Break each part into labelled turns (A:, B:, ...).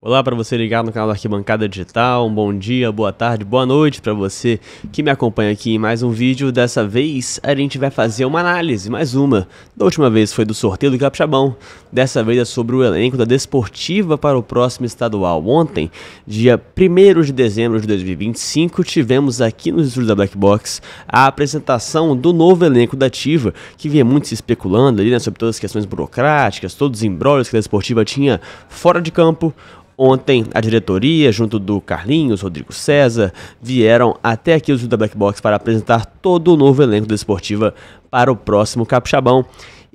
A: Olá para você ligado no canal da Arquibancada Digital, um bom dia, boa tarde, boa noite para você que me acompanha aqui em mais um vídeo. Dessa vez a gente vai fazer uma análise, mais uma. Da última vez foi do sorteio do Capixabão, dessa vez é sobre o elenco da Desportiva para o próximo estadual. Ontem, dia 1º de dezembro de 2025, tivemos aqui nos estúdios da Black Box a apresentação do novo elenco da Ativa, que vinha muito se especulando ali, né, sobre todas as questões burocráticas, todos os embrólios que a Desportiva tinha fora de campo. Ontem, a diretoria, junto do Carlinhos, Rodrigo César, vieram até aqui o estúdio da Black Box para apresentar todo o novo elenco da Desportiva para o próximo Capixabão.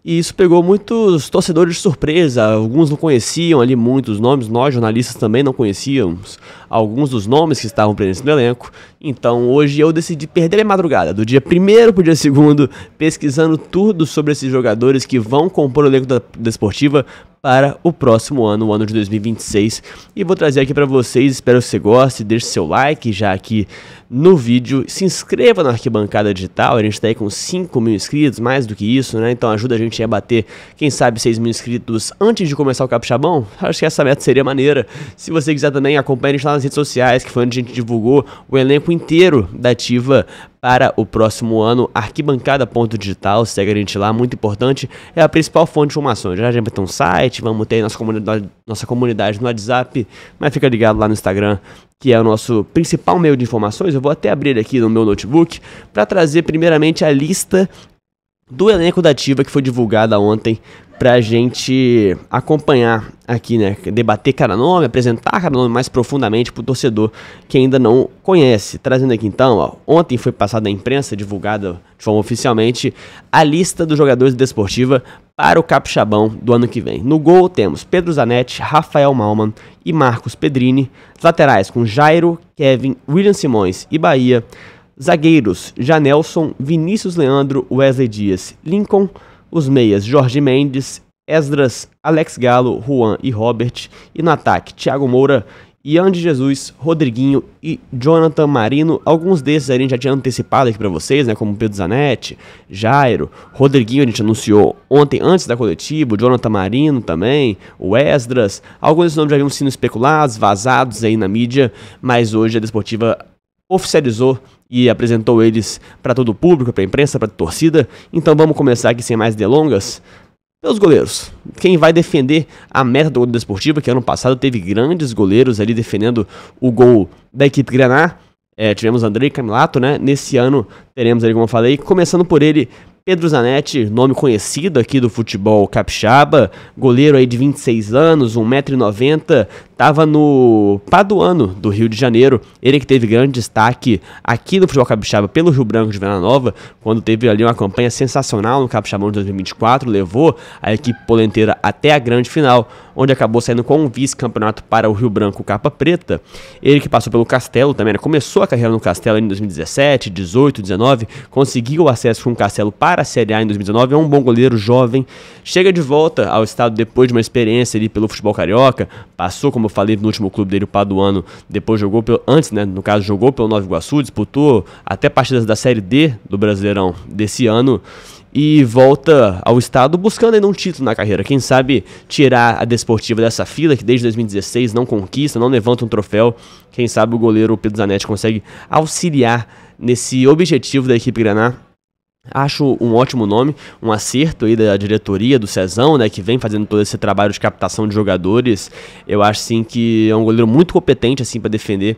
A: E isso pegou muitos torcedores de surpresa, alguns não conheciam ali muitos nomes, nós jornalistas também não conhecíamos alguns dos nomes que estavam presentes no elenco. Então hoje eu decidi perder a madrugada, do dia 1º para o dia 2º, pesquisando tudo sobre esses jogadores que vão compor o elenco da Desportiva para o próximo ano, o ano de 2026. E vou trazer aqui para vocês, espero que você goste, deixe seu like já aqui no vídeo, se inscreva na Arquibancada Digital, a gente está aí com 5 mil inscritos, mais do que isso, né? Então ajuda a gente a bater, quem sabe, 6 mil inscritos antes de começar o Capixabão. Acho que essa meta seria maneira. Se você quiser também, acompanhe a gente lá nas redes sociais, que foi onde a gente divulgou o elenco inteiro da Ativa para o próximo ano, arquibancada.digital, segue a gente lá, muito importante, é a principal fonte de informações. Já a gente vai ter um site, vamos ter nossa comunidade no WhatsApp, mas fica ligado lá no Instagram, que é o nosso principal meio de informações. Eu vou até abrir aqui no meu notebook para trazer primeiramente a lista do elenco da Ativa que foi divulgada ontem pra gente acompanhar aqui, né, debater cada nome, apresentar cada nome mais profundamente pro torcedor que ainda não conhece. Trazendo aqui então, ó, ontem foi passada na imprensa, divulgada de forma oficialmente, a lista dos jogadores da Desportiva para o Capixabão do ano que vem. No gol temos Pedro Zanetti, Rafael Malman e Marcos Pedrini. Laterais com Jairo, Kevin, William Simões e Bahia. Zagueiros, Janelson, Vinícius Leandro, Wesley Dias, Lincoln. Os meias, Jorge Mendes, Esdras, Alex Galo, Juan e Robert. E no ataque, Thiago Moura, Ian de Jesus, Rodriguinho e Jonathan Marino. Alguns desses a gente já tinha antecipado aqui pra vocês, né, como Pedro Zanetti, Jairo, Rodriguinho a gente anunciou ontem antes da coletiva, o Jonathan Marino também, o Esdras. Alguns desses nomes já haviam sido especulados, vazados aí na mídia, mas hoje a Desportiva oficializou e apresentou eles para todo o público, para a imprensa, para a torcida. Então vamos começar aqui sem mais delongas pelos goleiros. Quem vai defender a meta do gol da Desportiva, que ano passado teve grandes goleiros ali defendendo o gol da equipe Graná. Tivemos Andrei Camilato, né? Nesse ano teremos ali, como eu falei, começando por ele, Pedro Zanetti, nome conhecido aqui do futebol capixaba, goleiro aí de 26 anos, 1,90 m, estava no Paduano do Rio de Janeiro, ele que teve grande destaque aqui no futebol capixaba pelo Rio Branco de Vila Nova, quando teve ali uma campanha sensacional no Capixabão de 2024, levou a equipe polenteira até a grande final, onde acabou saindo com um vice-campeonato para o Rio Branco Capa Preta. Ele que passou pelo Castelo também, né? Começou a carreira no Castelo em 2017, 18, 19, conseguiu o acesso com o Castelo para a Série A em 2019, é um bom goleiro jovem, chega de volta ao estado depois de uma experiência ali pelo futebol carioca, passou, como eu falei, no último clube dele, o Paduano, depois jogou antes, né, no caso jogou pelo Nova Iguaçu, disputou até partidas da Série D do Brasileirão desse ano, e volta ao estado buscando ainda um título na carreira, quem sabe tirar a Desportiva dessa fila que desde 2016 não conquista, não levanta um troféu. Quem sabe o goleiro Pedro Zanetti consegue auxiliar nesse objetivo da equipe Graná. Acho um ótimo nome, um acerto aí da diretoria, do Cezão, né, que vem fazendo todo esse trabalho de captação de jogadores. Eu acho sim que é um goleiro muito competente assim para defender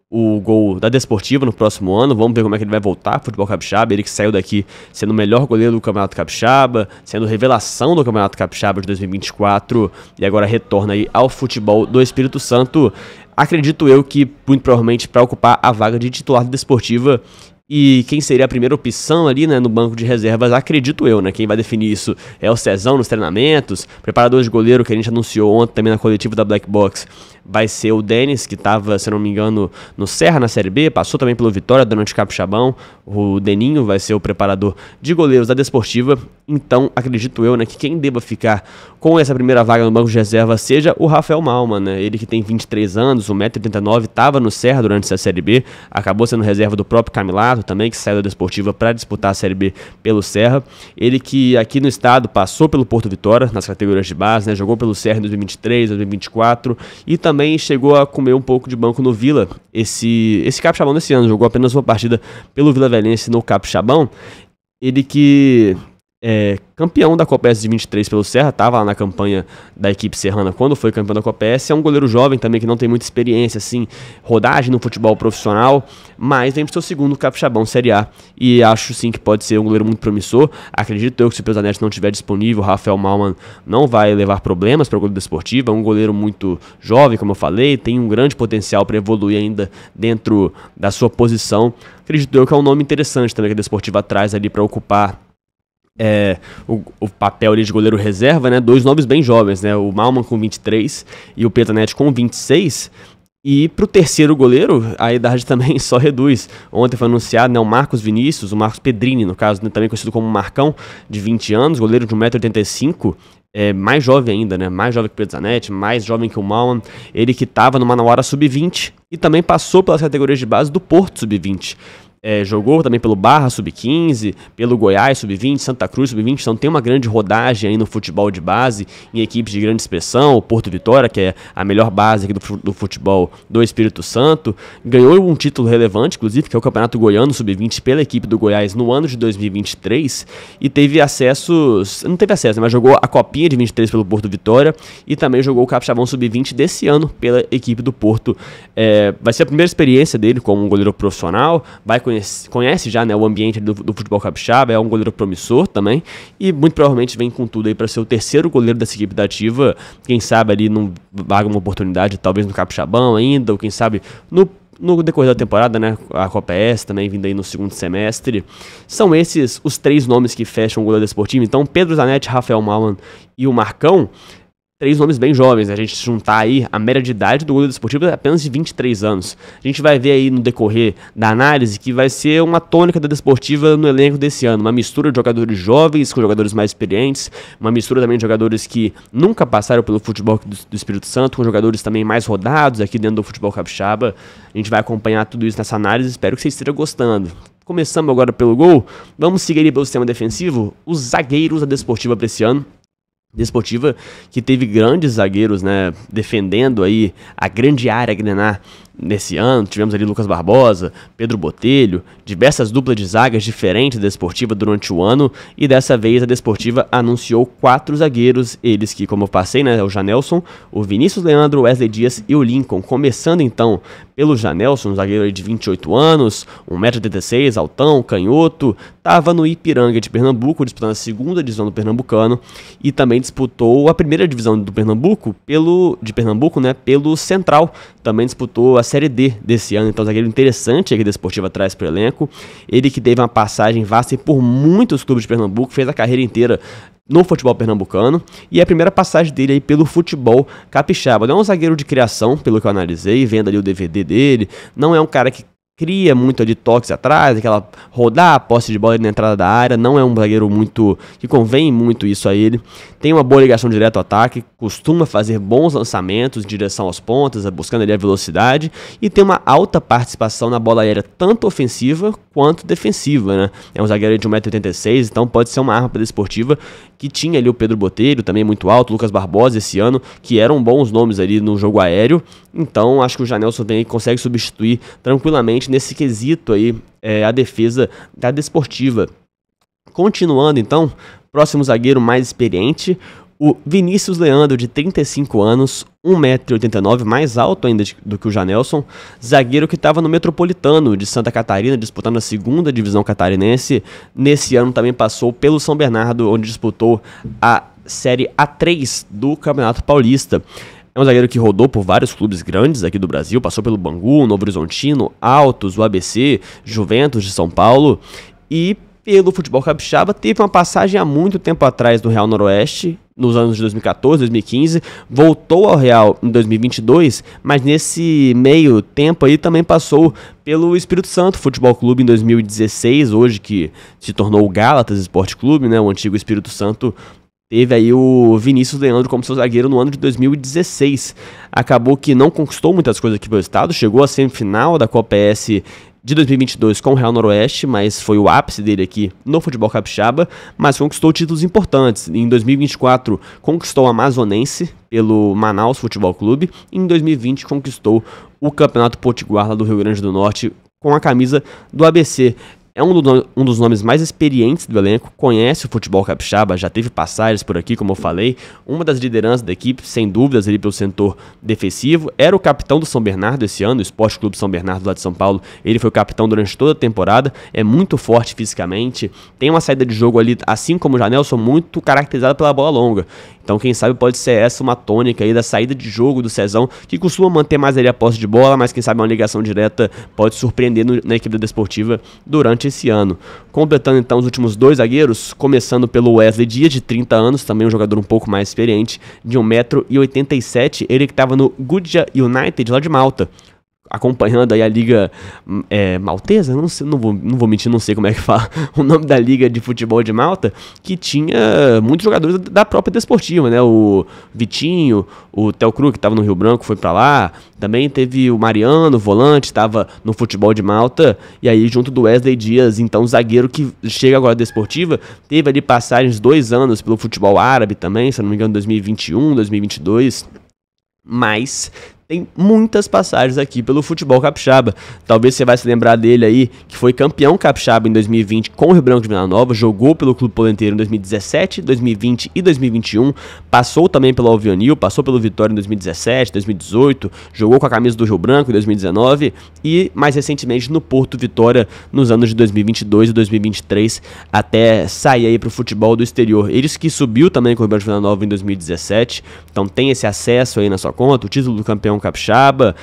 A: o gol da Desportiva no próximo ano. Vamos ver como é que ele vai voltar pro futebol capixaba. Ele que saiu daqui sendo o melhor goleiro do Campeonato Capixaba, sendo revelação do Campeonato Capixaba de 2024 e agora retorna aí ao futebol do Espírito Santo. Acredito eu que muito provavelmente para ocupar a vaga de titular da Desportiva. E quem seria a primeira opção ali, né, no banco de reservas, acredito eu, né? Quem vai definir isso é o Cezão nos treinamentos, preparador de goleiro que a gente anunciou ontem também na coletiva da Black Box, vai ser o Denis, que estava, se não me engano, no Serra na Série B, passou também pelo Vitória durante o Capixabão. O Deninho vai ser o preparador de goleiros da Desportiva. Então, acredito eu, né, que quem deva ficar com essa primeira vaga no banco de reserva seja o Rafael Malman, né? Ele que tem 23 anos, 1,89 m, estava no Serra durante essa Série B, acabou sendo reserva do próprio Camilato, Dourado também, que saiu da Desportiva para disputar a Série B pelo Serra. Ele que aqui no estado passou pelo Porto Vitória nas categorias de base, né? Jogou pelo Serra em 2023, 2024 e também chegou a comer um pouco de banco no Vila esse Capixabão desse ano. Jogou apenas uma partida pelo Vila Velhense no Capixabão. Ele que é campeão da Copa S de 23 pelo Serra, estava lá na campanha da equipe serrana quando foi campeão da Copa S. É um goleiro jovem também que não tem muita experiência, assim, rodagem no futebol profissional, mas vem pro seu segundo Capixabão Série A e acho sim que pode ser um goleiro muito promissor. Acredito eu que se o Pesanet não estiver disponível, o Rafael Malman não vai levar problemas para o goleiro Desportivo. É um goleiro muito jovem, como eu falei, tem um grande potencial para evoluir ainda dentro da sua posição. Acredito eu que é um nome interessante também que a Desportiva traz ali para ocupar o papel ali de goleiro reserva, né? Dois nomes bem jovens, né? O Malman com 23 e o Pesanet com 26. E pro terceiro goleiro, a idade também só reduz. Ontem foi anunciado, né, o Marcos Vinícius, o Marcos Pedrini, no caso, né, também conhecido como Marcão, de 20 anos, goleiro de 1,85 m, mais jovem ainda, né? Mais jovem que o Pesanet, mais jovem que o Malman. Ele que estava no Manauara Sub-20 e também passou pelas categorias de base do Porto Sub-20. Jogou também pelo Barra Sub-15, pelo Goiás Sub-20, Santa Cruz Sub-20, então tem uma grande rodagem aí no futebol de base, em equipes de grande expressão. O Porto Vitória, que é a melhor base aqui do futebol do Espírito Santo, ganhou um título relevante, inclusive, que é o Campeonato Goiano Sub-20 pela equipe do Goiás no ano de 2023, e teve acessos, não teve acesso, mas jogou a Copinha de 23 pelo Porto Vitória, e também jogou o Capixabão Sub-20 desse ano pela equipe do Porto. Vai ser a primeira experiência dele como um goleiro profissional, conhece já, né, o ambiente do futebol capixaba, é um goleiro promissor também, e muito provavelmente vem com tudo aí para ser o terceiro goleiro dessa equipe da Ativa. Quem sabe ali não vaga uma oportunidade, talvez no Capixabão ainda, ou quem sabe no decorrer da temporada, né, a Copa S também vindo aí no segundo semestre. São esses os três nomes que fecham o goleiro Desportivo. Então, Pedro Zanetti, Rafael Malman e o Marcão, três nomes bem jovens, né? A gente juntar aí a média de idade do goleiro Desportivo é apenas de 23 anos. A gente vai ver aí no decorrer da análise que vai ser uma tônica da Desportiva no elenco desse ano. Uma mistura de jogadores jovens com jogadores mais experientes, uma mistura também de jogadores que nunca passaram pelo futebol do Espírito Santo, com jogadores também mais rodados aqui dentro do futebol capixaba. A gente vai acompanhar tudo isso nessa análise, espero que vocês estejam gostando. Começamos agora pelo gol, vamos seguir aí pelo sistema defensivo, os zagueiros da Desportiva para esse ano. Desportiva que teve grandes zagueiros, né, defendendo aí a grande área grená nesse ano. Tivemos ali Lucas Barbosa, Pedro Botelho, diversas duplas de zagas diferentes da Desportiva durante o ano, e dessa vez a Desportiva anunciou 4 zagueiros, eles que, como eu passei, né, o Janelson, o Vinícius Leandro, o Wesley Dias e o Lincoln. Começando então pelo Janelson, um zagueiro aí de 28 anos, 1,86 m, altão, canhoto, estava no Ipiranga de Pernambuco, disputando a segunda divisão do Pernambucano, e também disputou a primeira divisão do Pernambuco, né, pelo Central. Também disputou a Série D desse ano, então zagueiro interessante que a Desportiva traz para o elenco. Ele que teve uma passagem vasta por muitos clubes de Pernambuco, fez a carreira inteira no futebol pernambucano, e é a primeira passagem dele aí pelo futebol capixaba. Não é um zagueiro de criação, pelo que eu analisei, vendo ali o DVD dele, não é um cara que cria muito de toques atrás, aquela rodar a posse de bola na entrada da área. Não é um zagueiro muito que convém muito isso a ele. Tem uma boa ligação direto ao ataque, costuma fazer bons lançamentos em direção aos pontas, buscando ali a velocidade, e tem uma alta participação na bola aérea, tanto ofensiva quanto defensiva, né? É um zagueiro de 1,86 m, então pode ser uma arma para a Desportiva, que tinha ali o Pedro Botelho, também muito alto, o Lucas Barbosa esse ano, que eram bons nomes ali no jogo aéreo. Então acho que o Janelson consegue substituir tranquilamente nesse quesito aí a defesa da Desportiva. Continuando então, próximo zagueiro mais experiente, o Vinícius Leandro, de 35 anos, 1,89 m, mais alto ainda do que o Janelson, zagueiro que estava no Metropolitano de Santa Catarina, disputando a segunda divisão catarinense. Nesse ano também passou pelo São Bernardo, onde disputou a Série A3 do Campeonato Paulista. É um zagueiro que rodou por vários clubes grandes aqui do Brasil, passou pelo Bangu, Novo Horizontino, Altos, o ABC, Juventus de São Paulo, e pelo futebol capixaba teve uma passagem há muito tempo atrás no Real Noroeste, nos anos de 2014, 2015, voltou ao Real em 2022, mas nesse meio tempo aí também passou pelo Espírito Santo Futebol Clube em 2016, hoje que se tornou o Gálatas Esporte Clube, né, o antigo Espírito Santo. Teve aí o Vinícius Leandro como seu zagueiro no ano de 2016. Acabou que não conquistou muitas coisas aqui pelo estado, chegou à semifinal da Copa S de 2022 com o Real Noroeste, mas foi o ápice dele aqui no futebol capixaba, mas conquistou títulos importantes. Em 2024 conquistou o Amazonense pelo Manaus Futebol Clube e em 2020 conquistou o Campeonato Potiguar lá do Rio Grande do Norte com a camisa do ABC. É um dos nomes mais experientes do elenco, conhece o futebol capixaba, já teve passagens por aqui, como eu falei, uma das lideranças da equipe, sem dúvidas, ele pelo setor defensivo, era o capitão do São Bernardo esse ano, o Esporte Clube São Bernardo lá de São Paulo, ele foi o capitão durante toda a temporada, é muito forte fisicamente, tem uma saída de jogo ali, assim como o Janelson, muito caracterizada pela bola longa. Então, quem sabe pode ser essa uma tônica aí da saída de jogo do Cezão, que costuma manter mais ali a posse de bola, mas quem sabe uma ligação direta pode surpreender na equipe da Desportiva durante esse ano. Completando então os últimos 2 zagueiros, começando pelo Wesley Dias, de 30 anos, também um jogador um pouco mais experiente, de 1,87 m, ele que estava no Goodja United lá de Malta, acompanhando aí a liga maltesa, não vou mentir, não sei como é que fala o nome da liga de futebol de Malta, que tinha muitos jogadores da própria Desportiva, né? O Vitinho, o Theo Cruz, que estava no Rio Branco, foi para lá, também teve o Mariano, volante, estava no futebol de Malta, e aí junto do Wesley Dias, então zagueiro que chega agora da Desportiva, teve ali passagens 2 anos pelo futebol árabe também, se não me engano 2021, 2022, mas tem muitas passagens aqui pelo futebol capixaba. Talvez você vai se lembrar dele aí, que foi campeão capixaba em 2020 com o Rio Branco de Vila Nova, jogou pelo Clube Polenteiro em 2017, 2020 e 2021, passou também pelo Alvionil, passou pelo Vitória em 2017, 2018, jogou com a camisa do Rio Branco em 2019 e mais recentemente no Porto Vitória nos anos de 2022 e 2023, até sair aí pro futebol do exterior. Eles que subiu também com o Rio Branco de Vila Nova em 2017, então tem esse acesso aí na sua conta, o título do campeão capixaba,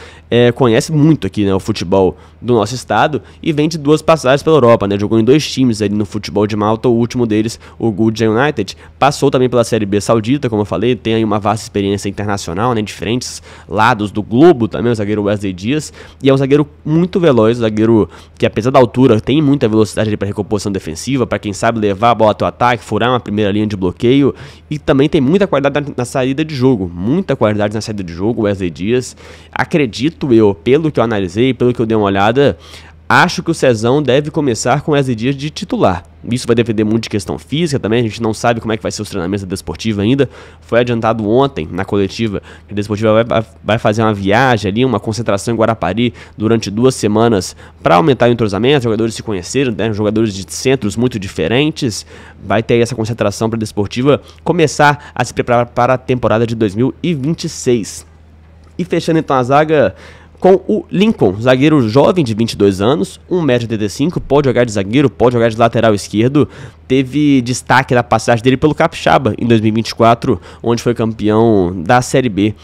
A: conhece muito aqui, né, o futebol do nosso estado e vem de 2 passagens pela Europa, né, jogou em 2 times ali no futebol de Malta, o último deles, o Goodja United, passou também pela Série B saudita, como eu falei, tem aí uma vasta experiência internacional, né, diferentes lados do globo também, o zagueiro Wesley Dias, e é um zagueiro muito veloz, um zagueiro que apesar da altura tem muita velocidade ali para recomposição defensiva, para quem sabe levar a bola até o ataque, furar uma primeira linha de bloqueio, e também tem muita qualidade na saída de jogo, muita qualidade na saída de jogo, Wesley Dias. Acredito eu, pelo que eu analisei, pelo que eu dei uma olhada, acho que o Cezão deve começar com Wesley Dias de titular. Isso vai depender muito de questão física também, a gente não sabe como é que vai ser os treinamentos da Desportiva ainda. Foi adiantado ontem na coletiva que a Desportiva vai fazer uma viagem ali, uma concentração em Guarapari durante 2 semanas para aumentar o entrosamento, os jogadores se conheceram, né? Jogadores de centros muito diferentes. Vai ter essa concentração para a Desportiva começar a se preparar para a temporada de 2026. E fechando então a zaga com o Lincoln, zagueiro jovem de 22 anos, 1,85 m, pode jogar de zagueiro, pode jogar de lateral esquerdo, teve destaque na passagem dele pelo Capixaba em 2024, onde foi campeão da Série B.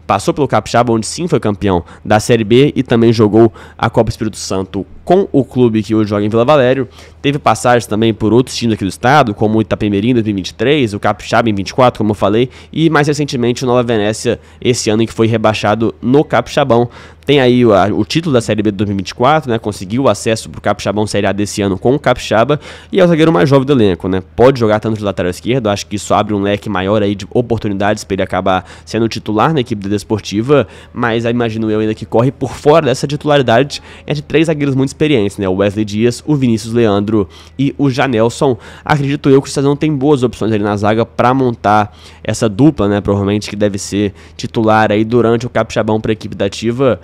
A: Passou pelo Capixaba, onde sim foi campeão da Série B e também jogou a Copa Espírito Santo com o clube que hoje joga em Vila Valério. Teve passagens também por outros times aqui do estado, como o Itapemirim em 2023, o Capixaba em 2024, como eu falei, e mais recentemente o Nova Venécia esse ano em que foi rebaixado no Capixabão. Tem aí o título da Série B de 2024, né? Conseguiu o acesso pro Capixabão Série A desse ano com o Capixaba e é o zagueiro mais jovem do elenco, né? Pode jogar tanto de lateral esquerdo, acho que isso abre um leque maior aí de oportunidades para ele acabar sendo titular na equipe da Desportiva, mas imagino eu ainda que corre por fora dessa titularidade entre 3 zagueiros muito experientes, né? O Wesley Dias, o Vinícius Leandro e o Janelson. Acredito eu que o Cezão tem boas opções ali na zaga para montar essa dupla, né? Provavelmente que deve ser titular aí durante o Capixabão para a equipe da Ativa.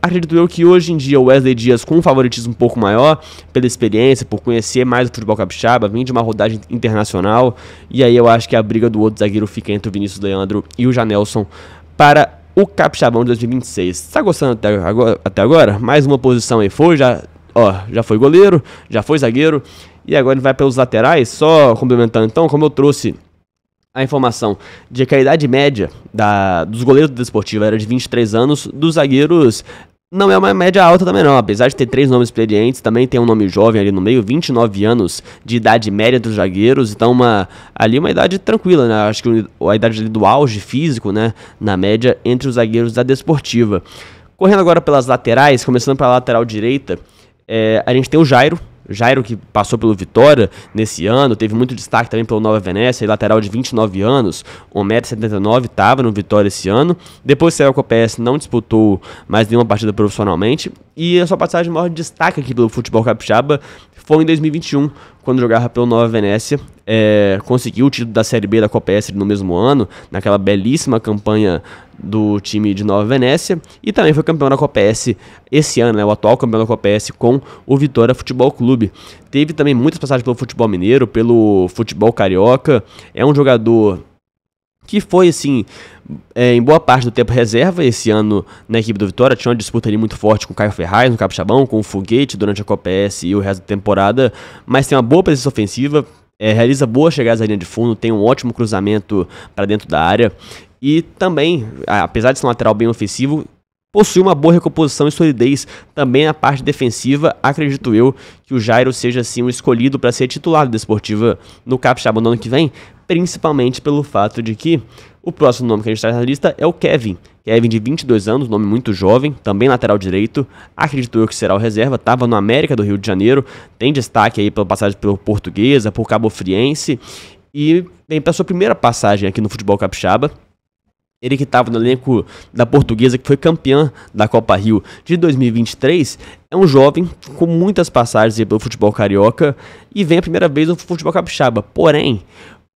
A: Acredito eu que hoje em dia o Wesley Dias com um favoritismo um pouco maior, pela experiência, por conhecer mais o futebol capixaba, vem de uma rodagem internacional, e aí eu acho que a briga do outro zagueiro fica entre o Vinícius Leandro e o Janelson para o Capixabão de 2026. Tá gostando até agora? Mais uma posição aí já foi goleiro, já foi zagueiro, e agora ele vai pelos laterais, só complementando então, como eu trouxe a informação de que a idade média dos goleiros da Desportiva era de 23 anos, dos zagueiros não é uma média alta também não, apesar de ter 3 nomes experientes, também tem um nome jovem ali no meio, 29 anos de idade média dos zagueiros, então uma idade tranquila, né? Acho que a idade ali do auge físico, né, na média entre os zagueiros da Desportiva. Correndo agora pelas laterais, começando pela lateral direita, a gente tem o Jairo Jairo, que passou pelo Vitória nesse ano, teve muito destaque também pelo Nova Venécia, lateral de 29 anos, 1,79 m, estava no Vitória esse ano. Depois saiu com a PS, não disputou mais nenhuma partida profissionalmente. E a sua passagem maior destaque aqui pelo futebol capixaba foi em 2021, quando jogava pelo Nova Venécia. Conseguiu o título da Série B da Copa S no mesmo ano, naquela belíssima campanha do time de Nova Venécia, e também foi campeão da Copa S esse ano, né, o atual campeão da Copa S com o Vitória Futebol Clube. Teve também muitas passagens pelo futebol mineiro, pelo futebol carioca. É um jogador que foi, assim, em boa parte do tempo reserva esse ano na equipe do Vitória. Tinha uma disputa ali muito forte com o Caio Ferraz no Capixabão, com o Foguete durante a Copa S e o resto da temporada, mas tem uma boa presença ofensiva, realiza boas chegadas à linha de fundo, tem um ótimo cruzamento para dentro da área e também, apesar de ser um lateral bem ofensivo, possui uma boa recomposição e solidez também na parte defensiva. Acredito eu que o Jairo seja assim um escolhido para ser titular da Desportiva no Capixaba no ano que vem, principalmente pelo fato de que o próximo nome que a gente traz na lista é o Kevin. Kevin, de 22 anos, nome muito jovem, também lateral direito. Acredito eu que será o reserva, estava no América do Rio de Janeiro, tem destaque aí pela passagem pelo Portuguesa, por Cabo Friense, e vem para sua primeira passagem aqui no futebol capixaba. Ele que estava no elenco da Portuguesa, que foi campeã da Copa Rio de 2023, é um jovem com muitas passagens aí pelo futebol carioca e vem a primeira vez no futebol capixaba. Porém,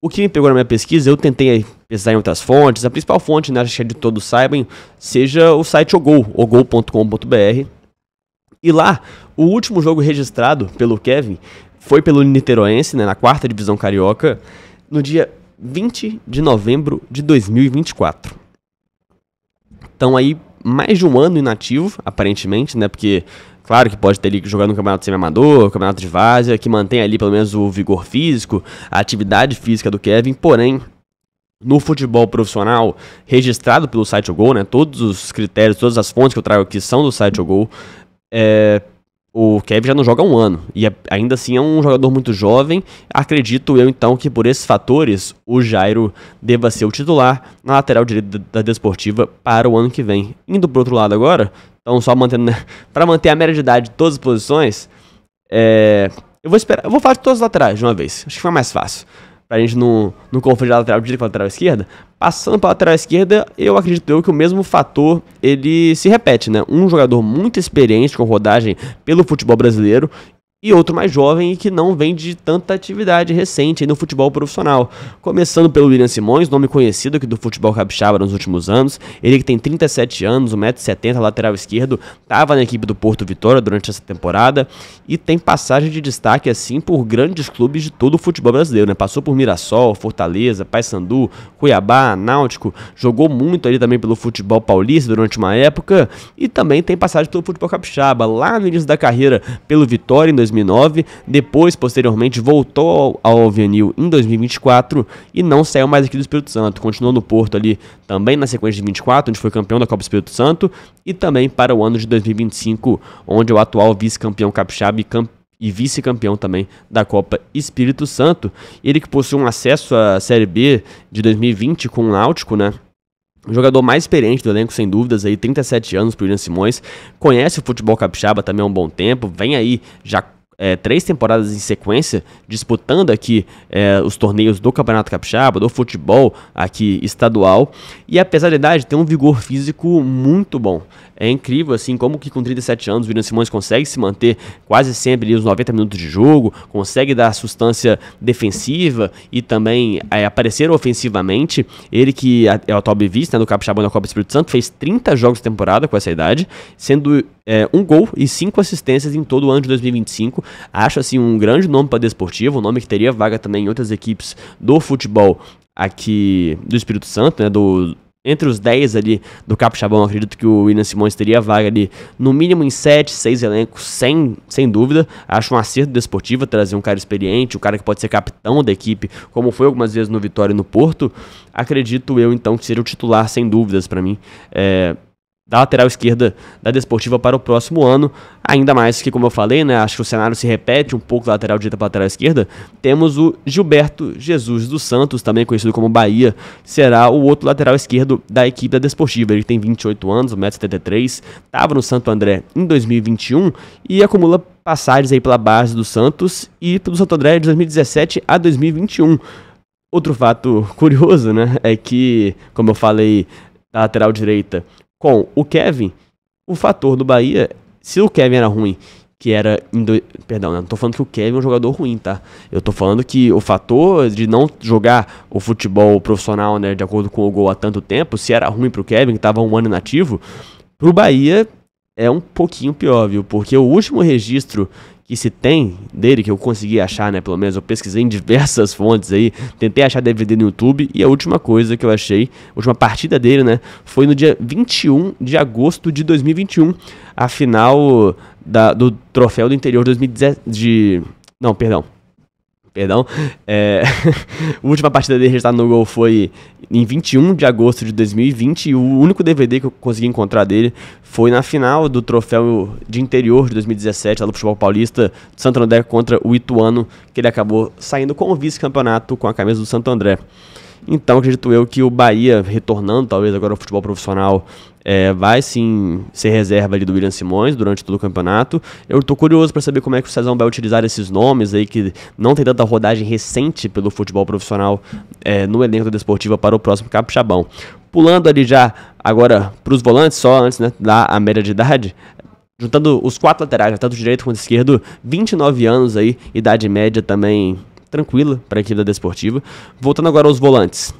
A: o que me pegou na minha pesquisa, eu tentei pesquisar em outras fontes, a principal fonte, né, acho que de todos saibam, seja o site ogol.com.br. E lá, o último jogo registrado pelo Kevin foi pelo Niteroense, né, na 4ª divisão carioca, no dia 20 de novembro de 2024. Então aí, mais de um ano inativo, aparentemente, né? Porque, claro que pode ter ali jogado no campeonato semi-amador, campeonato de várzea, que mantém ali pelo menos o vigor físico, a atividade física do Kevin, porém, no futebol profissional, registrado pelo site Ogol, né? Todos os critérios, todas as fontes que eu trago aqui são do site Ogol, o Kevin já não joga há um ano, e ainda assim é um jogador muito jovem. Acredito eu então que por esses fatores o Jairo deva ser o titular na lateral direita da Desportiva para o ano que vem. Indo pro outro lado agora, então só mantendo, né, para manter a média de idade de todas as posições, eu vou falar de todas as laterais de uma vez, acho que foi mais fácil, pra gente não confundir a lateral direita com a lateral esquerda. Passando para a lateral esquerda, eu acredito que o mesmo fator ele se repete, né? Um jogador muito experiente com rodagem pelo futebol brasileiro e outro mais jovem e que não vem de tanta atividade recente aí no futebol profissional. Começando pelo William Simões, nome conhecido aqui do futebol capixaba nos últimos anos. Ele que tem 37 anos, 1,70 m, lateral esquerdo, estava na equipe do Porto Vitória durante essa temporada e tem passagem de destaque assim por grandes clubes de todo o futebol brasileiro, né? Passou por Mirassol, Fortaleza, Paysandu, Cuiabá, Náutico, jogou muito ali também pelo futebol paulista durante uma época e também tem passagem pelo futebol capixaba, lá no início da carreira pelo Vitória em 2009, depois, posteriormente, voltou ao Alvianil em 2024 e não saiu mais aqui do Espírito Santo. Continuou no Porto ali também na sequência de 24, onde foi campeão da Copa Espírito Santo, e também para o ano de 2025, onde é o atual vice-campeão capixaba e vice-campeão também da Copa Espírito Santo. Ele que possui um acesso à Série B de 2020 com o Náutico, né? O jogador mais experiente do elenco, sem dúvidas, aí 37 anos para o William Simões, conhece o futebol capixaba também há um bom tempo, vem aí já 3 temporadas em sequência, disputando aqui os torneios do Campeonato Capixaba, do futebol aqui estadual, e apesar da idade, tem um vigor físico muito bom. É incrível, assim, como que com 37 anos o William Simões consegue se manter quase sempre ali os 90 minutos de jogo, consegue dar sustância defensiva e também aparecer ofensivamente. Ele que é o atual bivista, né, do Capixaba na Copa Espírito Santo, fez 30 jogos de temporada com essa idade, sendo 1 gol e 5 assistências em todo o ano de 2025. Acho, assim, um grande nome para a Desportiva, um nome que teria vaga também em outras equipes do futebol aqui do Espírito Santo, né, entre os 10 ali do Capixabão. Acredito que o William Simões teria vaga ali no mínimo em 7, 6 elencos, sem dúvida. Acho um acerto Desportiva trazer um cara experiente, um cara que pode ser capitão da equipe, como foi algumas vezes no Vitória e no Porto. Acredito eu então que seria o titular sem dúvidas para mim. da lateral esquerda da Desportiva para o próximo ano, ainda mais que, como eu falei, né, acho que o cenário se repete um pouco da lateral direita para a lateral esquerda. Temos o Gilberto Jesus dos Santos, também conhecido como Bahia, que será o outro lateral esquerdo da equipe da Desportiva. Ele tem 28 anos, 1,73 m, estava no Santo André em 2021 e acumula passagens aí pela base do Santos e pelo Santo André de 2017 a 2021. Outro fato curioso, né, é que, como eu falei, da lateral direita com o Kevin, o fator do Bahia, se o Kevin era ruim, que era... Perdão, não tô falando que o Kevin é um jogador ruim, tá? Eu tô falando que o fator de não jogar o futebol profissional, né, de acordo com o Gol há tanto tempo, se era ruim pro Kevin, que tava um ano inativo, pro Bahia é um pouquinho pior, viu? Porque o último registro que se tem dele, que eu consegui achar, né, pelo menos eu pesquisei em diversas fontes aí, tentei achar DVD no YouTube, e a última coisa que eu achei, a última partida dele, né, foi no dia 21 de agosto de 2021, a final do Troféu do Interior 2010, não, perdão, a última partida dele registrada no Gol foi em 21 de agosto de 2020 e o único DVD que eu consegui encontrar dele foi na final do Troféu de Interior de 2017, lá do Futebol Paulista, do Santo André contra o Ituano, que ele acabou saindo com o vice-campeonato com a camisa do Santo André. Então, acredito eu que o Bahia, retornando talvez agora ao futebol profissional, vai sim ser reserva ali do William Simões durante todo o campeonato. Eu tô curioso para saber como é que o Cezão vai utilizar esses nomes aí que não tem tanta rodagem recente pelo futebol profissional no elenco da Desportiva para o próximo Capixabão. Pulando ali já agora para os volantes, só antes, né, da a média de idade, juntando os 4 laterais, tanto direito quanto esquerdo, 29 anos aí, idade média também tranquila para a equipe da Desportiva. Voltando agora aos volantes.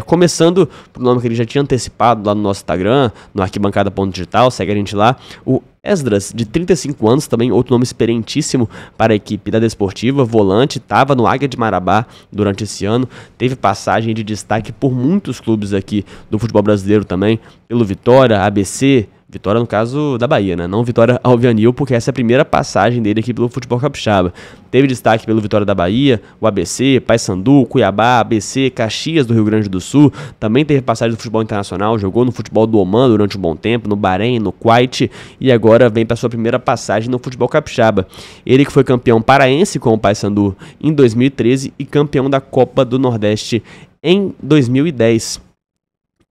A: Começando pro nome que ele já tinha antecipado lá no nosso Instagram, no arquibancada.digital, segue a gente lá. O Esdras, de 35 anos, também outro nome experientíssimo para a equipe da Desportiva, volante, estava no Águia de Marabá durante esse ano, teve passagem de destaque por muitos clubes aqui do futebol brasileiro também, pelo Vitória, ABC, Vitória no caso da Bahia, né? Não Vitória Alvianil, porque essa é a primeira passagem dele aqui pelo futebol capixaba. Teve destaque pelo Vitória da Bahia, o ABC, Paysandu, Cuiabá, ABC, Caxias do Rio Grande do Sul. Também teve passagem do futebol internacional, jogou no futebol do Oman durante um bom tempo, no Bahrein, no Kuwait, e agora vem para sua primeira passagem no futebol capixaba. Ele que foi campeão paraense com o Paysandu em 2013 e campeão da Copa do Nordeste em 2010.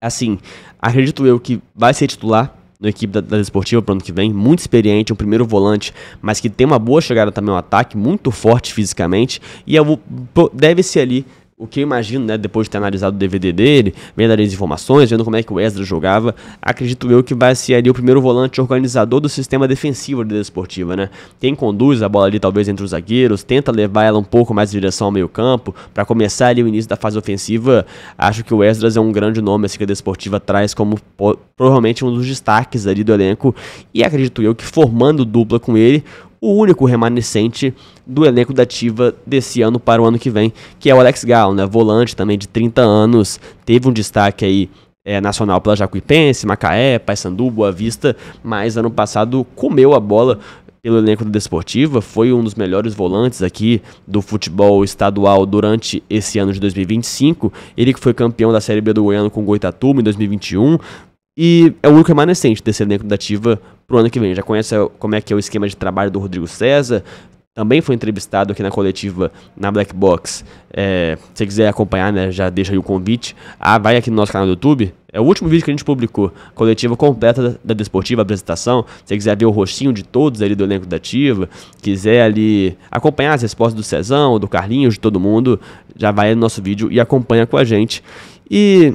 A: Assim, acredito eu que vai ser titular na equipe da Desportiva para o ano que vem, muito experiente, um primeiro volante, mas que tem uma boa chegada também ao ataque, muito forte fisicamente, e deve ser ali o que eu imagino, né, depois de ter analisado o DVD dele, vendo ali as informações, vendo como é que o Esdras jogava, acredito eu que vai ser ali o primeiro volante organizador do sistema defensivo da Desportiva, né? Quem conduz a bola ali talvez entre os zagueiros, tenta levar ela um pouco mais em direção ao meio campo, para começar ali o início da fase ofensiva. Acho que o Esdras é um grande nome assim, que a Desportiva traz como provavelmente um dos destaques ali do elenco, e acredito eu que formando dupla com ele, o único remanescente do elenco da ativa desse ano para o ano que vem, que é o Alex Galo, né? Volante também de 30 anos, teve um destaque aí nacional pela Jacuipense, Macaé, Paysandu, Boa Vista, mas ano passado comeu a bola pelo elenco da Desportiva, foi um dos melhores volantes aqui do futebol estadual durante esse ano de 2025, ele que foi campeão da Série B do Goiano com o Goitatuba em 2021, e é o único remanescente desse elenco da ativa pro ano que vem. Já conhece como é que é o esquema de trabalho do Rodrigo César, também foi entrevistado aqui na coletiva na Black Box. Se você quiser acompanhar, né, já deixa aí o convite. Vai aqui no nosso canal do YouTube. É o último vídeo que a gente publicou, coletiva completa da Desportiva, a apresentação. Se você quiser ver o rostinho de todos ali do elenco da ativa, quiser ali acompanhar as respostas do Cezão, do Carlinhos, de todo mundo, já vai no nosso vídeo e acompanha com a gente. E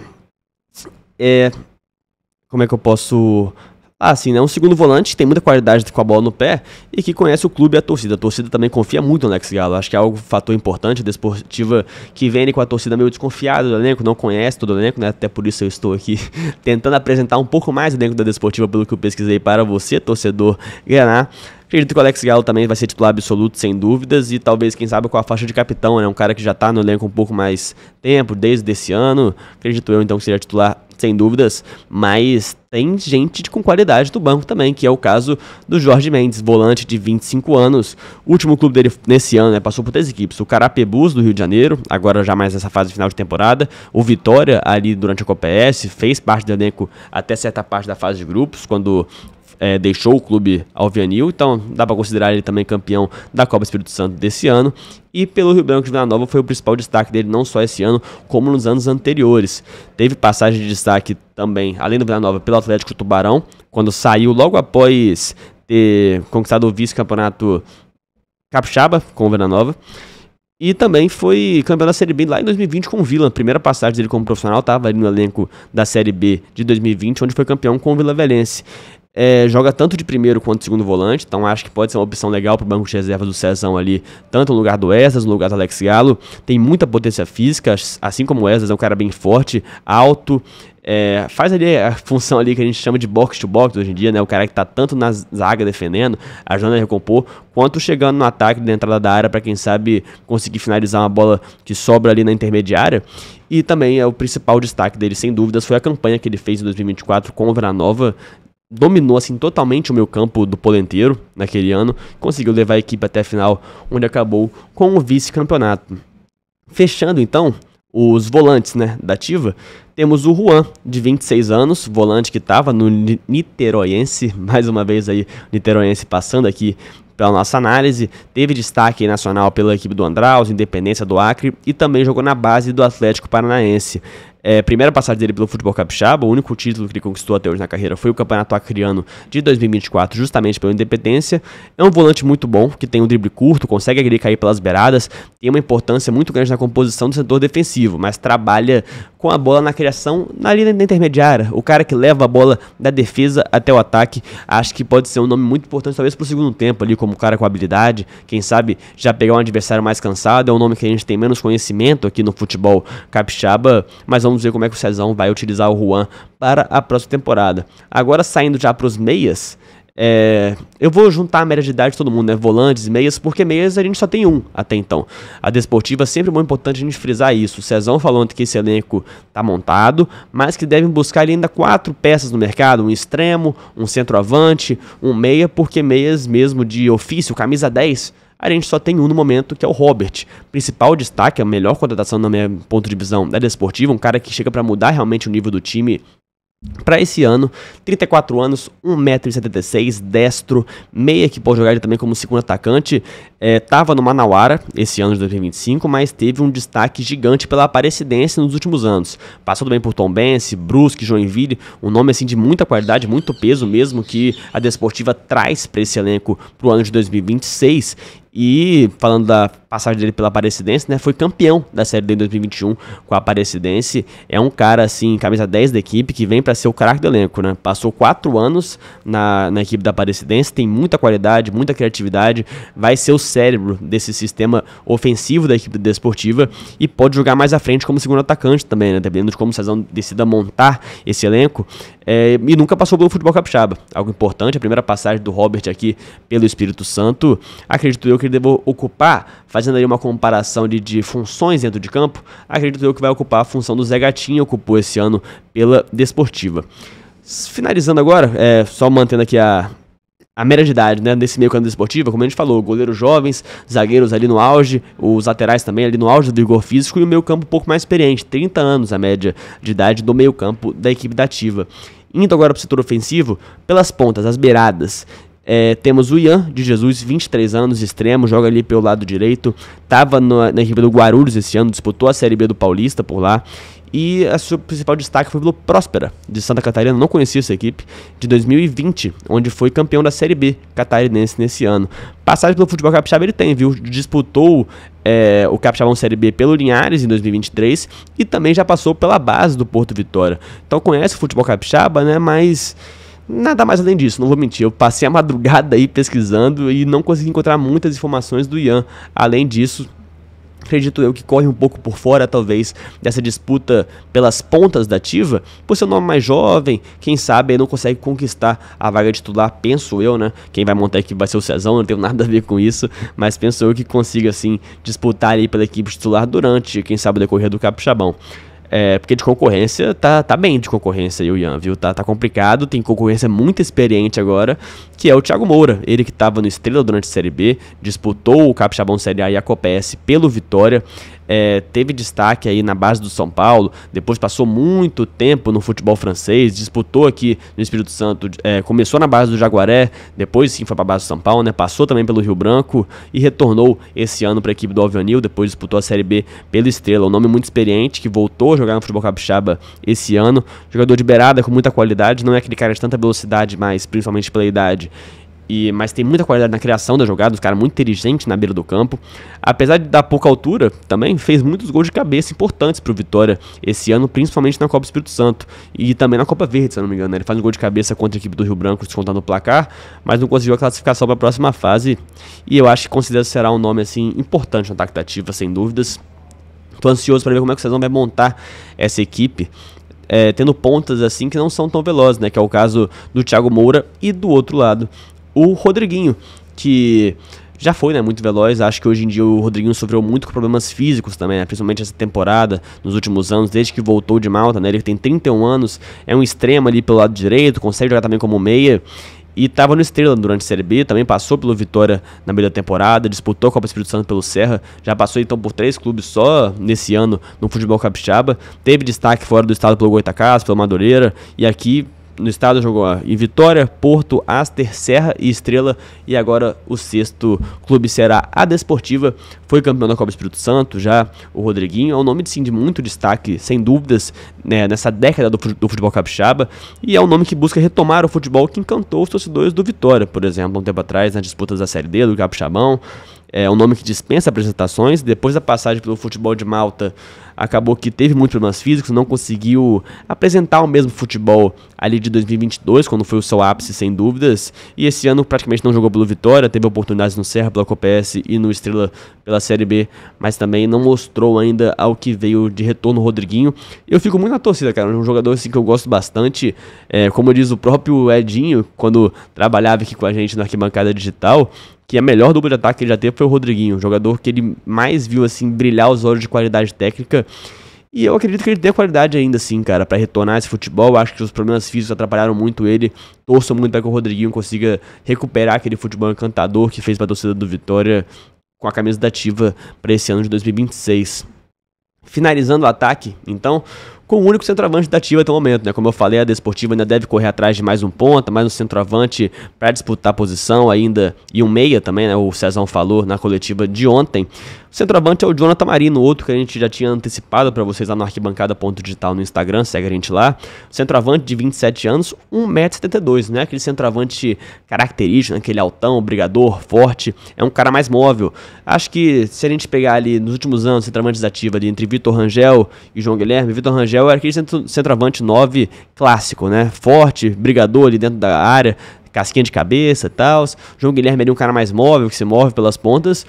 A: como é que eu posso... assim, né? Um segundo volante que tem muita qualidade com a bola no pé e que conhece o clube e a torcida. A torcida também confia muito no Alex Galo. Acho que é algo fator importante. A Desportiva que vem com a torcida meio desconfiada do elenco, não conhece todo o elenco, né? Até por isso eu estou aqui tentando apresentar um pouco mais o elenco da Desportiva pelo que eu pesquisei para você, torcedor, ganhar. Acredito que o Alex Galo também vai ser titular absoluto, sem dúvidas, e talvez, quem sabe, com a faixa de capitão, né? Um cara que já tá no elenco um pouco mais tempo, desde esse ano. Acredito eu, então, que seria titular, sem dúvidas, mas tem gente com qualidade do banco também, que é o caso do Jorge Mendes, volante de 25 anos. O último clube dele nesse ano, né, passou por 3 equipes: o Carapebus do Rio de Janeiro, agora já mais nessa fase final de temporada, o Vitória ali durante a Copa S, fez parte do elenco até certa parte da fase de grupos, quando deixou o clube alvianil, então dá para considerar ele também campeão da Copa Espírito Santo desse ano. E pelo Rio Branco de Vila Nova foi o principal destaque dele, não só esse ano, como nos anos anteriores. Teve passagem de destaque também, além do Vila Nova, pelo Atlético Tubarão, quando saiu logo após ter conquistado o vice-campeonato capixaba com o Vila Nova. E também foi campeão da Série B lá em 2020 com o Vila. A primeira passagem dele como profissional estava ali no elenco da Série B de 2020, onde foi campeão com o Vila Velhense. Joga tanto de primeiro quanto de segundo volante, então acho que pode ser uma opção legal para o banco de reserva do Cezão ali, tanto no lugar do Esdras, no lugar do Alex Galo. Tem muita potência física, assim como o Esdras, é um cara bem forte, alto, faz ali a função ali que a gente chama de box to box hoje em dia, né? O cara que tá tanto na zaga defendendo, ajudando a recompor, quanto chegando no ataque da entrada da área para, quem sabe, conseguir finalizar uma bola que sobra ali na intermediária. E também o principal destaque dele, sem dúvidas, foi a campanha que ele fez em 2024 com o Vila Nova. Dominou assim totalmente o meio campo do Polenteiro naquele ano, conseguiu levar a equipe até a final, onde acabou com o vice-campeonato. Fechando então os volantes, né, da ativa, temos o Juan, de 26 anos, volante que estava no Niteroense, mais uma vez aí Niteroense passando aqui pela nossa análise, teve destaque nacional pela equipe do Andraus, Independência do Acre, e também jogou na base do Atlético Paranaense. Primeira passagem dele pelo futebol capixaba, o único título que ele conquistou até hoje na carreira foi o Campeonato Acreano de 2024, justamente pelo Independência. É um volante muito bom, que tem um drible curto, consegue ali cair pelas beiradas, tem uma importância muito grande na composição do setor defensivo, mas trabalha com a bola na criação ali na intermediária. O cara que leva a bola da defesa até o ataque, acho que pode ser um nome muito importante, talvez pro segundo tempo ali, como cara com habilidade, quem sabe já pegar um adversário mais cansado. É um nome que a gente tem menos conhecimento aqui no futebol capixaba, mas vamos ver como é que o Cezão vai utilizar o Juan para a próxima temporada. Agora, saindo já para os meias, eu vou juntar a média de idade de todo mundo, né? Volantes, meias, porque meias a gente só tem um até então. A Desportiva é sempre muito importante a gente frisar isso. O Cezão falando que esse elenco tá montado, mas que devem buscar ali ainda 4 peças no mercado: um extremo, um centroavante, um meia, porque meias mesmo de ofício, camisa 10, a gente só tem um no momento, que é o Robert. Principal destaque, a melhor contratação na minha ponto de visão da Desportiva, um cara que chega para mudar realmente o nível do time para esse ano. 34 anos, 1,76 m, destro, meia que pode jogar ele também como segundo atacante. Tava no Manauara esse ano de 2025, mas teve um destaque gigante pela Aparecidense nos últimos anos. Passou também por Tombense, Brusque, Joinville, um nome assim de muita qualidade, muito peso mesmo, que a Desportiva traz para esse elenco pro ano de 2026. E falando da passagem dele pela Aparecidense, né, foi campeão da Série D em 2021 com a Aparecidense. É um cara assim, camisa 10 da equipe, que vem para ser o craque do elenco, né? Passou 4 anos na equipe da Aparecidense, tem muita qualidade, muita criatividade, vai ser o cérebro desse sistema ofensivo da equipe desportiva e pode jogar mais à frente como segundo atacante também, né? Dependendo de como o Cezão decida montar esse elenco. E nunca passou pelo futebol capixaba, algo importante. A primeira passagem do Robert aqui pelo Espírito Santo, acredito eu que ele deve ocupar, fazendo aí uma comparação de funções dentro de campo, acredito eu que vai ocupar a função do Zé Gatinho, ocupou esse ano pela Desportiva. Finalizando agora, só mantendo aqui a média de idade, né, desse meio campo Desportiva, como a gente falou, goleiros jovens, zagueiros ali no auge, os laterais também ali no auge do vigor físico, e o meio campo um pouco mais experiente, 30 anos a média de idade do meio campo da equipe da ativa. Indo agora para o setor ofensivo, pelas pontas, as beiradas, temos o Ian de Jesus, 23 anos, extremo, joga ali pelo lado direito, estava na equipe do Guarulhos esse ano, disputou a Série B do Paulista por lá. E a sua principal destaque foi pelo Próspera, de Santa Catarina, não conhecia essa equipe, de 2020, onde foi campeão da Série B catarinense nesse ano. Passagem pelo futebol capixaba ele tem, viu? Disputou o Capixabão Série B pelo Linhares em 2023 e também já passou pela base do Porto Vitória. Então conhece o futebol capixaba, né? Mas nada mais além disso, não vou mentir. Eu passei a madrugada aí pesquisando e não consegui encontrar muitas informações do Ian. Além disso, acredito eu que corre um pouco por fora, talvez, dessa disputa pelas pontas da ativa, por ser um nome mais jovem, quem sabe aí não consegue conquistar a vaga titular, penso eu, né? Quem vai montar aqui vai ser o Cezão, não tenho nada a ver com isso, mas penso eu que consiga, assim, disputar ali pela equipe titular durante, quem sabe, o decorrer do Capixabão. Porque de concorrência, tá bem de concorrência aí o Ian, viu? Tá complicado, tem concorrência muito experiente agora, que é o Thiago Moura. Ele que tava no Estrela durante a Série B, disputou o Capixabão Série A e a Copa S pelo Vitória. Teve destaque aí na base do São Paulo, depois passou muito tempo no futebol francês, disputou aqui no Espírito Santo, começou na base do Jaguaré, depois sim foi para a base do São Paulo, né? Passou também pelo Rio Branco e retornou esse ano para a equipe do Alvianil, depois disputou a Série B pelo Estrela, um nome muito experiente que voltou a jogar no futebol capixaba esse ano, jogador de beirada com muita qualidade, não é aquele cara de tanta velocidade, mas principalmente pela idade, mas tem muita qualidade na criação da jogada, um cara muito inteligente na beira do campo. Apesar de dar pouca altura, também fez muitos gols de cabeça importantes pro Vitória esse ano, principalmente na Copa Espírito Santo e também na Copa Verde, se eu não me engano, né? Ele faz um gol de cabeça contra a equipe do Rio Branco, descontando o placar, mas não conseguiu a classificação para a próxima fase, e eu acho que considero que será um nome assim importante no ataque da ativa, sem dúvidas. Tô ansioso para ver como é que o Cezão vai montar essa equipe, tendo pontas assim que não são tão velozes, né? Que é o caso do Thiago Moura e do outro lado o Rodriguinho, que já foi, né, muito veloz. Acho que hoje em dia o Rodriguinho sofreu muito com problemas físicos também, né, principalmente essa temporada, nos últimos anos, desde que voltou de Malta, né, ele tem 31 anos, é um extremo ali pelo lado direito, consegue jogar também como meia, e estava no Estrela durante a Série B, também passou pelo Vitória na meia da temporada, disputou a Copa Espírito Santo pelo Serra, já passou então por 3 clubes só nesse ano no futebol capixaba, teve destaque fora do estado pelo Goitacás, pelo Madureira, e aqui no estado jogou em Vitória, Porto, Aster, Serra e Estrela, e agora o 6º clube será a Desportiva, foi campeão da Copa Espírito Santo já, o Rodriguinho, é um nome sim, de muito destaque, sem dúvidas, né, nessa década do futebol capixaba, e é um nome que busca retomar o futebol que encantou os torcedores do Vitória, por exemplo, um tempo atrás, nas disputas da Série D, do Capixabão. É um nome que dispensa apresentações. Depois da passagem pelo futebol de Malta, acabou que teve muitos problemas físicos, não conseguiu apresentar o mesmo futebol ali de 2022, quando foi o seu ápice, sem dúvidas. E esse ano praticamente não jogou pelo Vitória, teve oportunidades no Serra pela Copa S e no Estrela pela Série B, mas também não mostrou ainda ao que veio de retorno o Rodriguinho. Eu fico muito na torcida, cara, um jogador assim que eu gosto bastante, como diz o próprio Edinho, quando trabalhava aqui com a gente na Arquibancada Digital, que a melhor dupla de ataque que ele já teve foi o Rodriguinho, um jogador que ele mais viu assim brilhar os olhos de qualidade técnica. E eu acredito que ele tem qualidade ainda assim, cara, para retornar esse futebol. Eu acho que os problemas físicos atrapalharam muito ele. Torço muito para que o Rodriguinho consiga recuperar aquele futebol encantador que fez para a torcida do Vitória com a camisa da ativa para esse ano de 2026. Finalizando o ataque, então, com o único centroavante da ativa até o momento, né? Como eu falei, a Desportiva ainda deve correr atrás de mais um ponta, mais um centroavante para disputar a posição ainda, e um meia também, né? O Cezão falou na coletiva de ontem. O centroavante é o Jonathan Marino, outro que a gente já tinha antecipado para vocês lá no arquibancada.digital no Instagram, segue a gente lá. Centroavante de 27 anos, 1,72 m, né? Aquele centroavante característico, né? Aquele altão, brigador, forte, é um cara mais móvel. Acho que se a gente pegar ali nos últimos anos, centroavantes da ativa ali, entre Vitor Rangel e João Guilherme, Vitor Rangel era aquele centroavante 9 clássico, né? Forte, brigador ali dentro da área, casquinha de cabeça e tal. João Guilherme é um cara mais móvel, que se move pelas pontas.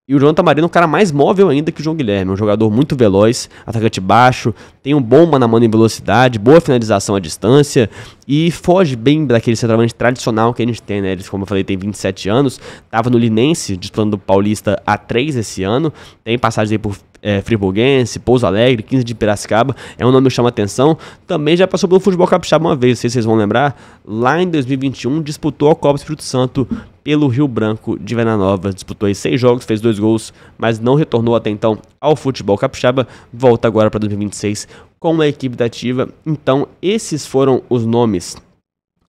A: E o Jonathan Marino é um cara mais móvel ainda que o João Guilherme, um jogador muito veloz, atacante baixo, tem um bom mano a mano em velocidade, boa finalização à distância e foge bem daquele centroavante tradicional que a gente tem, né? Ele, como eu falei, tem 27 anos, estava no Linense, disputando o Paulista A3 esse ano, tem passagens aí por Friburguense, Pouso Alegre, 15 de Piracicaba, é um nome que chama atenção, também já passou pelo futebol capixaba uma vez, não sei se vocês vão lembrar, lá em 2021 disputou a Copa Espírito Santo pelo Rio Branco de Venda Nova, disputou aí 6 jogos, fez 2 gols, mas não retornou até então ao futebol capixaba, volta agora para 2026 com a equipe da ativa. Então esses foram os nomes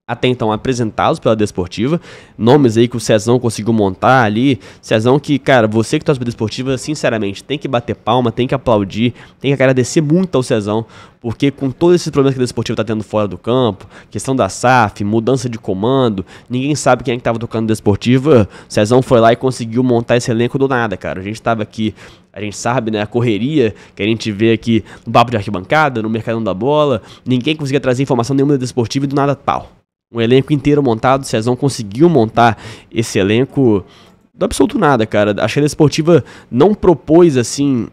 A: até então apresentados pela Desportiva, nomes aí que o Cezão conseguiu montar ali, Cezão que, cara, você que torce pra Desportiva, sinceramente, tem que bater palma, tem que aplaudir, tem que agradecer muito ao Cezão, porque com todos esses problemas que a Desportiva tá tendo fora do campo, questão da SAF, mudança de comando, ninguém sabe quem é que tava tocando Desportiva, Cezão foi lá e conseguiu montar esse elenco do nada, cara, a gente tava aqui, a gente sabe, né, a correria que a gente vê aqui no papo de arquibancada, no Mercadão da Bola, ninguém conseguia trazer informação nenhuma da Desportiva e do nada tal. Um elenco inteiro montado, o Cezão conseguiu montar esse elenco do absoluto nada, cara. Acho que a Desportiva não propôs, assim,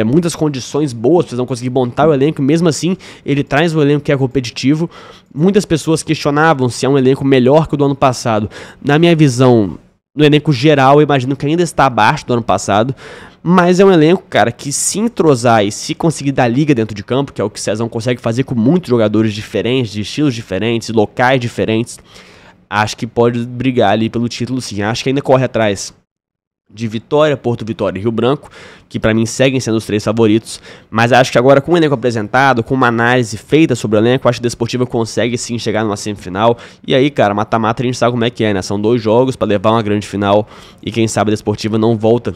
A: muitas condições boas pra vocês não conseguir montar o elenco. Mesmo assim, ele traz um elenco que é competitivo. Muitas pessoas questionavam se é um elenco melhor que o do ano passado. Na minha visão, no elenco geral, eu imagino que ainda está abaixo do ano passado. Mas é um elenco, cara, que se entrosar e se conseguir dar liga dentro de campo, que é o que o Cezão consegue fazer com muitos jogadores diferentes, de estilos diferentes, locais diferentes, acho que pode brigar ali pelo título, sim. Acho que ainda corre atrás de Vitória, Porto, Vitória e Rio Branco, que pra mim seguem sendo os 3 favoritos, mas acho que agora com o elenco apresentado, com uma análise feita sobre o elenco, acho que a Desportiva consegue sim chegar numa semifinal, e aí, cara, mata-mata a gente sabe como é que é, né? São 2 jogos pra levar uma grande final, e quem sabe a Desportiva não volta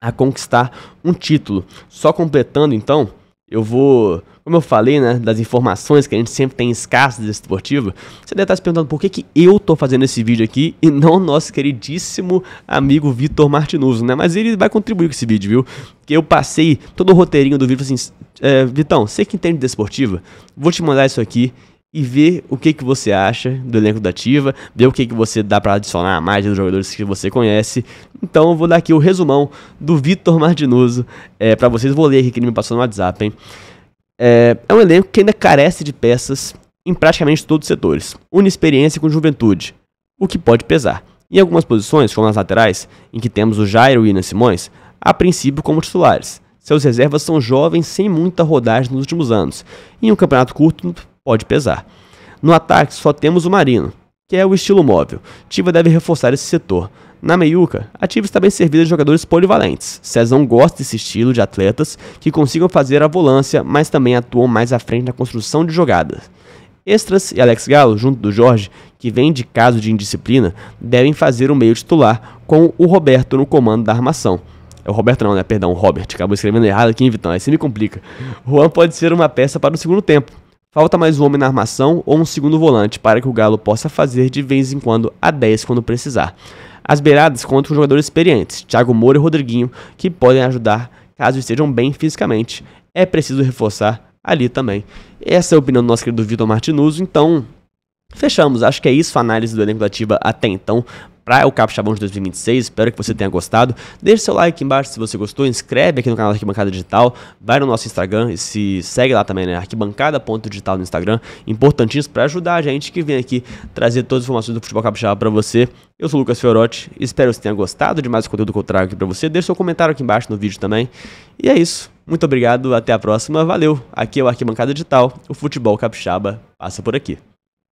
A: a conquistar um título. Só completando, então, eu vou, como eu falei, né, das informações que a gente sempre tem escassas da Desportiva, você deve estar se perguntando por que eu tô fazendo esse vídeo aqui e não o nosso queridíssimo amigo Vitor Martinuso, né? Mas ele vai contribuir com esse vídeo, viu? Porque eu passei todo o roteirinho do vídeo assim, Vitão, você que entende de Desportiva, vou te mandar isso aqui e ver o que você acha do elenco da Ativa, ver o que você dá pra adicionar a mais dos jogadores que você conhece. Então eu vou dar aqui o resumão do Vitor Martinuso pra vocês. Vou ler aqui que ele me passou no WhatsApp, hein? É um elenco que ainda carece de peças em praticamente todos os setores. Une experiência com juventude, o que pode pesar. Em algumas posições, como nas laterais, em que temos o Jairo e o Ian Simões, a princípio como titulares. Seus reservas são jovens sem muita rodagem nos últimos anos. Em um campeonato curto, pode pesar. No ataque, só temos o Marino, que é o estilo móvel. Tiva deve reforçar esse setor. Na meiuca, a Tiva está bem servida de jogadores polivalentes. Cezão gosta desse estilo de atletas que consigam fazer a volância, mas também atuam mais à frente na construção de jogadas. Extras e Alex Galo, junto do Jorge, que vem de caso de indisciplina, devem fazer o meio titular com o Roberto no comando da armação. É o Roberto não, né? Perdão, o Robert. Acabou escrevendo errado aqui, Vitão. Aí você me complica. Juan pode ser uma peça para o segundo tempo. Falta mais um homem na armação ou um segundo volante para que o Galo possa fazer de vez em quando a 10 quando precisar. As beiradas contam com jogadores experientes, Thiago Moura e Rodriguinho, que podem ajudar caso estejam bem fisicamente. É preciso reforçar ali também. Essa é a opinião do nosso querido Vitor Martinuso, então fechamos. Acho que é isso a análise do elenco da Ativa até então para o Capixabão de 2026, espero que você tenha gostado. Deixe seu like aqui embaixo se você gostou, inscreve aqui no canal da Arquibancada Digital, vai no nosso Instagram e se segue lá também, né, arquibancada.digital no Instagram, importantíssimo para ajudar a gente que vem aqui trazer todas as informações do futebol capixaba para você. Eu sou o Lucas Fiorotti, espero que você tenha gostado de mais o conteúdo que eu trago aqui para você, deixe seu comentário aqui embaixo no vídeo também, e é isso, muito obrigado, até a próxima, valeu, aqui é o Arquibancada Digital, o futebol capixaba passa por aqui.